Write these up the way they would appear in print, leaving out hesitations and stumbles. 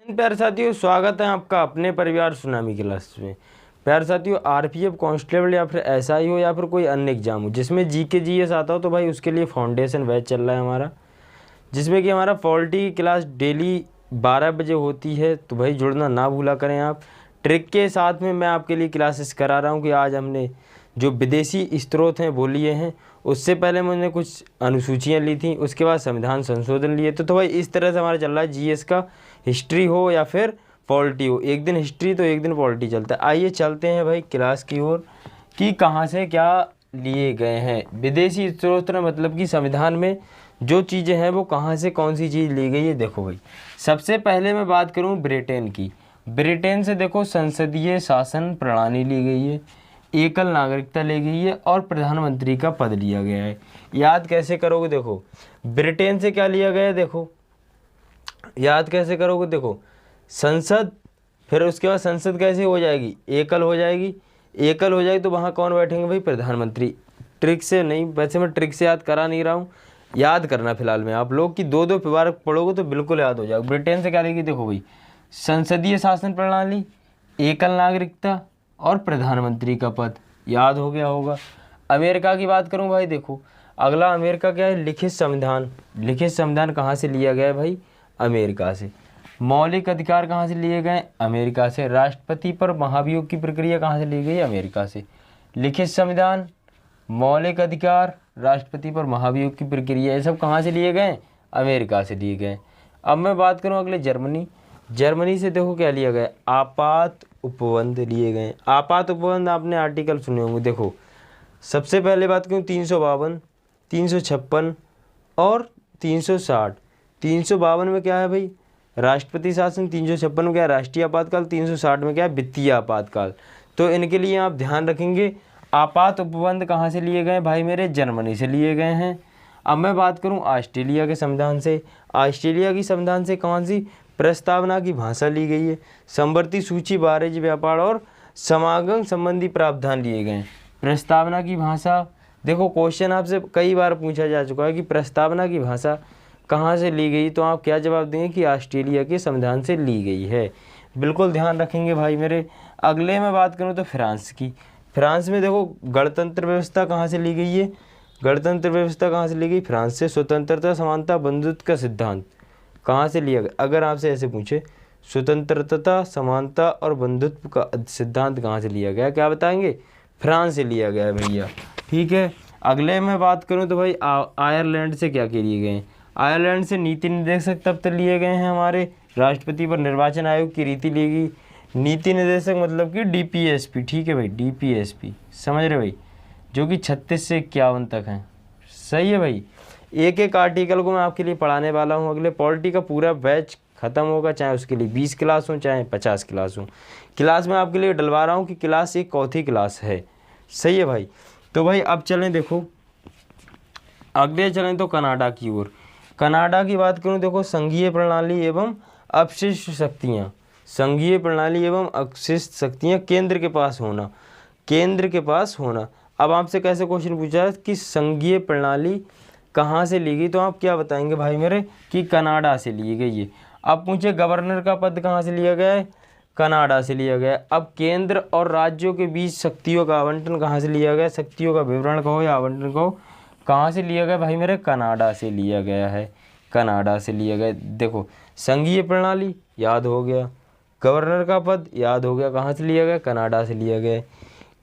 प्यारे साथियों, स्वागत है आपका अपने परिवार सुनामी क्लास में। प्यारे साथियों, आरपीएफ कांस्टेबल या फिर एसआई हो या फिर कोई अन्य एग्जाम हो जिसमें जीके जीएस आता हो, तो भाई उसके लिए फाउंडेशन बैच चल रहा है हमारा, जिसमें कि हमारा पॉलिटी की क्लास डेली 12 बजे होती है। तो भाई जुड़ना ना भूला करें आप। ट्रिक के साथ में मैं आपके लिए क्लासेस करा रहा हूँ कि आज हमने जो विदेशी स्रोत हैं वो लिए हैं। उससे पहले मैंने कुछ अनुसूचियाँ ली थी, उसके बाद संविधान संशोधन लिए। तो भाई इस तरह से हमारा चल रहा है, जीएस का हिस्ट्री हो या फिर पॉलिटी हो, एक दिन हिस्ट्री तो एक दिन पॉलिटी चलता है। आइए चलते हैं भाई क्लास की ओर कि कहाँ से क्या लिए गए हैं विदेशी स्रोत, मतलब कि संविधान में जो चीज़ें हैं वो कहाँ से कौन सी चीज़ ली गई है। देखो भाई, सबसे पहले मैं बात करूँ ब्रिटेन की। ब्रिटेन से देखो संसदीय शासन प्रणाली ली गई है, एकल नागरिकता ली गई है और प्रधानमंत्री का पद लिया गया है। याद कैसे करोगे? देखो ब्रिटेन से क्या लिया गया है, देखो याद कैसे करोगे? देखो संसद, फिर उसके बाद संसद कैसे हो जाएगी, एकल हो जाएगी। एकल हो जाएगी तो वहाँ कौन बैठेंगे भाई? प्रधानमंत्री। ट्रिक से नहीं, वैसे मैं ट्रिक से याद करा नहीं रहा हूँ, याद करना फिलहाल में आप लोग कि दो दो बार पढ़ोगे तो बिल्कुल याद हो जाएगा। ब्रिटेन से क्या लेगी? देखो भाई, संसदीय शासन प्रणाली, एकल नागरिकता और प्रधानमंत्री का पद। याद हो गया होगा। अमेरिका की बात करूं भाई, देखो अगला अमेरिका क्या है? लिखित संविधान। लिखित संविधान कहाँ से लिया गया है भाई? अमेरिका से। मौलिक अधिकार कहाँ से लिए गए? अमेरिका से। राष्ट्रपति पर महाभियोग की प्रक्रिया कहाँ से ली गई? अमेरिका से। लिखित संविधान, मौलिक अधिकार, राष्ट्रपति पर महाभियोग की प्रक्रिया, ये सब कहाँ से लिए गए? अमेरिका से लिए गए। अब मैं बात करूँ अगले जर्मनी। जर्मनी से देखो क्या लिया गया? आपात उपबंध लिए गए। आपात उपबंध आपने आर्टिकल सुने होंगे। देखो सबसे पहले बात करूँ 352, 356 और 360। 352 में क्या है भाई? राष्ट्रपति शासन। 356 में क्या है? राष्ट्रीय आपातकाल। 360 में क्या है? वित्तीय आपातकाल। तो इनके लिए आप ध्यान रखेंगे। आपात उपबंध कहाँ से लिए गए भाई मेरे? जर्मनी से लिए गए हैं। अब मैं बात करूँ ऑस्ट्रेलिया के संविधान से। ऑस्ट्रेलिया की संविधान से कौन सी? प्रस्तावना की भाषा ली गई है। संवर्ती सूची, वाणिज्य, व्यापार और समागम संबंधी प्रावधान लिए गए। प्रस्तावना की भाषा, देखो क्वेश्चन आपसे कई बार पूछा जा चुका है कि प्रस्तावना की भाषा कहाँ से ली गई, तो आप क्या जवाब देंगे कि ऑस्ट्रेलिया के संविधान से ली गई है। बिल्कुल ध्यान रखेंगे भाई मेरे। अगले में बात करूँ तो फ्रांस की। फ्रांस में देखो गणतंत्र व्यवस्था कहाँ से ली गई है? गणतंत्र व्यवस्था कहाँ से ली गई? फ्रांस से। स्वतंत्रता, समानता, बंधुत्व का सिद्धांत कहाँ से लिया गया? अगर आपसे ऐसे पूछे स्वतंत्रता, समानता और बंधुत्व का सिद्धांत कहाँ से लिया गया, क्या बताएंगे? फ्रांस से लिया गया है भैया। ठीक है। अगले में बात करूँ तो भाई आयरलैंड से क्या के लिए गए? आयरलैंड से नीति निर्देशक तब तक लिए गए हैं हमारे। राष्ट्रपति पर निर्वाचन आयोग की रीति ली गई। नीति निर्देशक मतलब कि डीपीएसपी। ठीक है भाई, डीपीएसपी समझ रहे भाई, जो कि 36 से 51 तक हैं। सही है भाई। एक एक आर्टिकल को मैं आपके लिए पढ़ाने वाला हूँ। अगले पॉलिटी का पूरा बैच खत्म होगा, चाहे उसके लिए 20 क्लास हो चाहे 50 क्लास हो। क्लास में आपके लिए डलवा रहा हूँ कि क्लास एक चौथी क्लास है। सही है भाई। तो भाई अब चलें, देखो अगले चलें तो कनाडा की ओर। कनाडा की बात करूँ, देखो संघीय प्रणाली एवं अपशिष्ट शक्तियाँ। संघीय प्रणाली एवं अपशिष्ट शक्तियाँ केंद्र के पास होना। केंद्र के पास होना। अब आपसे कैसे क्वेश्चन पूछा है कि संघीय प्रणाली कहाँ से ली गई, तो आप क्या बताएंगे भाई मेरे कि कनाडा से ली गई है। अब पूछे गवर्नर का पद कहाँ से लिया गया है? कनाडा से लिया गया। अब केंद्र और राज्यों के बीच शक्तियों का आवंटन कहाँ से लिया गया? शक्तियों का विवरण कहो या आवंटन कहो, कहाँ से लिया गया भाई मेरे? कनाडा से लिया गया है। कनाडा से लिया गया। देखो संघीय प्रणाली याद हो गया, गवर्नर का पद याद हो गया, कहाँ से लिया गया? कनाडा से लिया गया।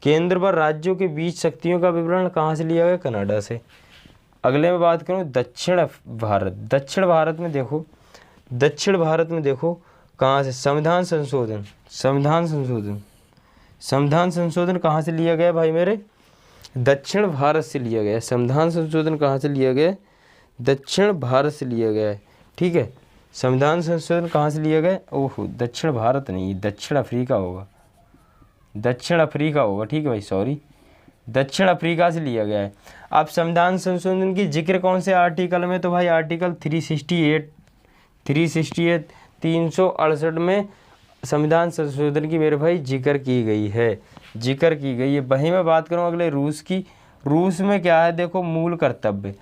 केंद्र पर राज्यों के बीच शक्तियों का विवरण कहाँ से लिया गया? कनाडा से। अगले में बात करूँ दक्षिण भारत। दक्षिण भारत में देखो, दक्षिण भारत में देखो कहाँ से? संविधान संशोधन। संविधान संशोधन, संविधान संशोधन कहाँ से लिया गया भाई मेरे? दक्षिण भारत से लिया गया। संविधान संशोधन कहाँ से लिया गया? दक्षिण भारत से लिया गया है। ठीक है। संविधान संशोधन कहाँ से लिया गया? ओहो, दक्षिण भारत नहीं, दक्षिण अफ्रीका होगा। दक्षिण अफ्रीका होगा। ठीक है भाई, सॉरी, दक्षिण अफ्रीका से लिया गया है। अब संविधान संशोधन की जिक्र कौन से आर्टिकल में? तो भाई आर्टिकल 368 368 में संविधान संशोधन की मेरे भाई जिक्र की गई है। जिक्र की गई है। वहीं मैं बात करूं अगले रूस की। रूस में क्या है? देखो मूल कर्तव्य।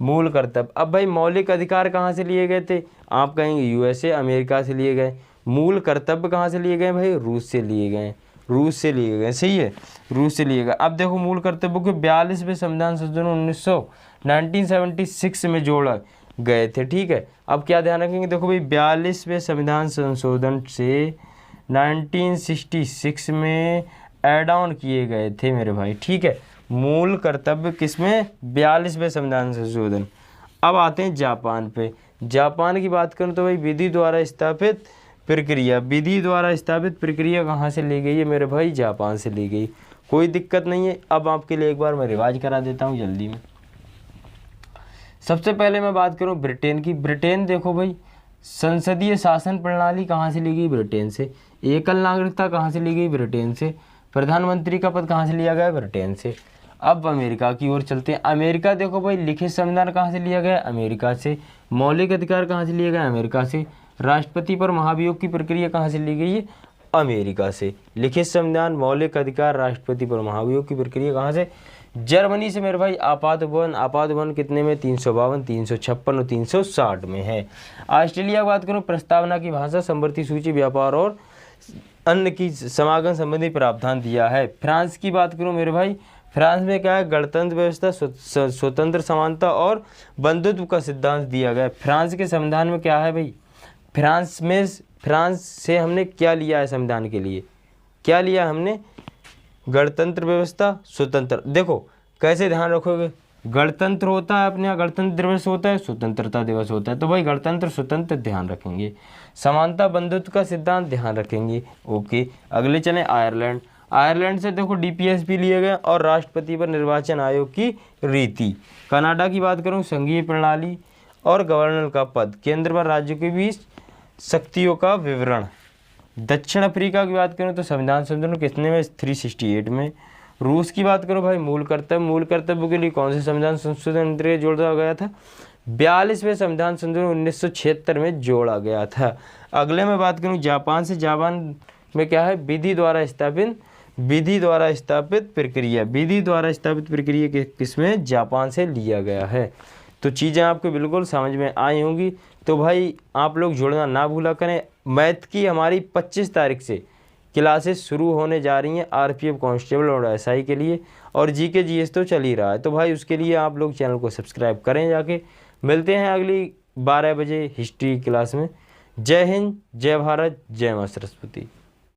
मूल कर्तव्य। अब भाई मौलिक अधिकार कहाँ से लिए गए थे? आप कहेंगे यूएसए, अमेरिका से लिए गए। मूल कर्तव्य कहाँ से लिए गए भाई, रूस से लिए गए, रूस से लिए गए, सही है, रूस से लिए गए। अब देखो मूल कर्तव्यों के 42वें संविधान संशोधन 1976 में जोड़ा गए थे, ठीक है। अब क्या ध्यान रखेंगे, देखो भाई 42वें संविधान संशोधन से 1966 में ऐड ऑन किए गए थे मेरे भाई, ठीक है। मूल कर्तव्य किसमें, 42वें संविधान संशोधन। अब आते हैं जापान पे। जापान की बात करूं तो भाई विधि द्वारा स्थापित प्रक्रिया, विधि द्वारा स्थापित प्रक्रिया कहाँ से ली गई है मेरे भाई, जापान से ली गई, कोई दिक्कत नहीं है। अब आपके लिए एक बार मैं रिवाज करा देता हूँ जल्दी में। सबसे पहले मैं बात करूँ ब्रिटेन की। ब्रिटेन देखो भाई, संसदीय शासन प्रणाली कहाँ से ली गई, ब्रिटेन से। एकल नागरिकता कहाँ से ली गई, ब्रिटेन से। प्रधानमंत्री का पद कहाँ से लिया गया, ब्रिटेन से। अब अमेरिका की ओर चलते हैं। अमेरिका देखो भाई, लिखित संविधान कहाँ से लिया गया, अमेरिका से। मौलिक अधिकार कहाँ से लिया गया, अमेरिका से। राष्ट्रपति पर महाभियोग की प्रक्रिया कहाँ से ली गई है, अमेरिका से। लिखित संविधान, मौलिक अधिकार, राष्ट्रपति पर महाभियोग की प्रक्रिया कहाँ से, जर्मनी से मेरे भाई। आपात भवन कितने में, 352, 356 और 360 में है। ऑस्ट्रेलिया की बात करूँ, प्रस्तावना की भाषा, संवर्ती सूची, व्यापार और अन्य की समागम संबंधी प्रावधान दिया है। फ्रांस की बात करूँ मेरे भाई, फ्रांस में क्या है, गणतंत्र व्यवस्था, स्वतंत्र समानता और बंधुत्व का सिद्धांत दिया गया है। फ्रांस के संविधान में क्या है भाई, फ्रांस से हमने क्या लिया है संविधान के लिए, क्या लिया हमने, गणतंत्र व्यवस्था, स्वतंत्र। देखो कैसे ध्यान रखोगे, गणतंत्र होता है अपने यहाँ, गणतंत्र दिवस होता है, स्वतंत्रता दिवस होता है, तो भाई गणतंत्र स्वतंत्र ध्यान रखेंगे, समानता बंधुत्व का सिद्धांत ध्यान रखेंगे, ओके। अगले चले आयरलैंड। आयरलैंड से देखो डीपीएसपी लिए गए और राष्ट्रपति पर निर्वाचन आयोग की रीति। कनाडा की बात करूँ, संघीय प्रणाली और गवर्नर का पद, केंद्र पर राज्यों के बीच शक्तियों का विवरण। दक्षिण अफ्रीका की बात करूँ तो संविधान संशोधन कितने में, 368 में। रूस की बात करो भाई, मूल कर्तव्य के लिए कौन से संविधान संशोधन जोड़ा गया था, 42वें संविधान संशोधन 1976 में जोड़ा गया था। अगले में बात करूँ जापान से। जापान में क्या है, विधि द्वारा स्थापित प्रक्रिया किसमें, जापान से लिया गया है। तो चीज़ें आपको बिल्कुल समझ में आई होंगी। तो भाई आप लोग जुड़ना ना भूला करें। मैथ की हमारी 25 तारीख से क्लासेस शुरू होने जा रही हैं आरपीएफ कांस्टेबल और एसआई के लिए, और जीके जीएस तो चल ही रहा है। तो भाई उसके लिए आप लोग चैनल को सब्सक्राइब करें जाके। मिलते हैं अगली 12 बजे हिस्ट्री क्लास में। जय हिंद, जय भारत, जय मां सरस्वती।